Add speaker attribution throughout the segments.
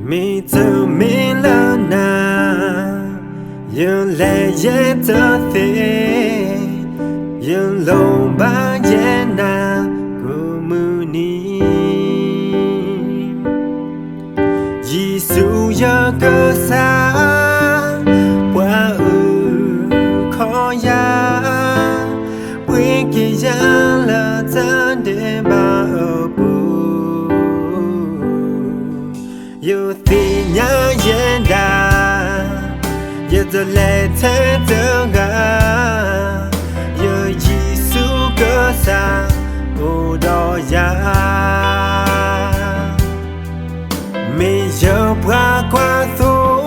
Speaker 1: mi tu mi la na you le ye to the you lo ba ye na ku mu ni Giêsu ya cơ sa qua khó ya quên kia ya là tan để ba ở bu yêu thì nhớ yên đà yêu tôi lệ thế tương à yêu Giêsu cơ sa ô đỏ ya mi giờ qua thu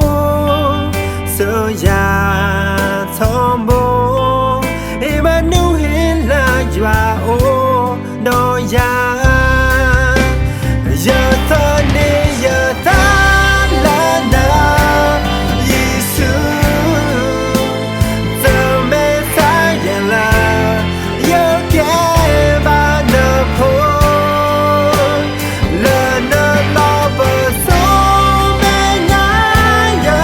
Speaker 1: sơ ya thom bố Emmanuel hin là dọa ô đỏ ya giờ thân đi giờ ta là na Giêsu giờ mẹ ta giờ là giờ kẻ ba nợ khổ lỡ nợ lo bờ số mẹ nhá nhớ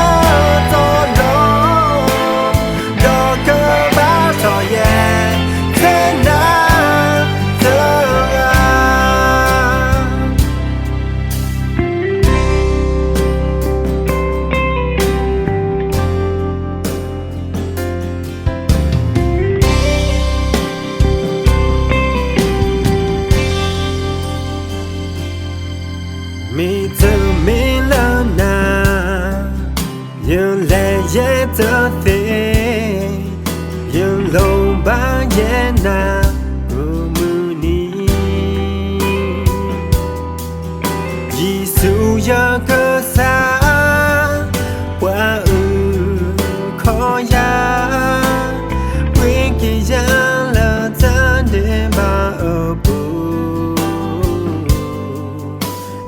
Speaker 1: to đó đó cơ ba thọ ye thế nào thơ mi tu mi la na you le ye to the you lo ba ye na mu ni Giêsu ya cơ sa qua khó ya quên kia ya là tan để ba ở bu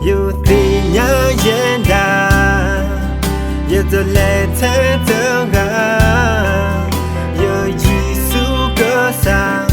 Speaker 1: yêu thì nhớ yên đà yêu tôi lệ thế tương à yêu Giêsu cơ sa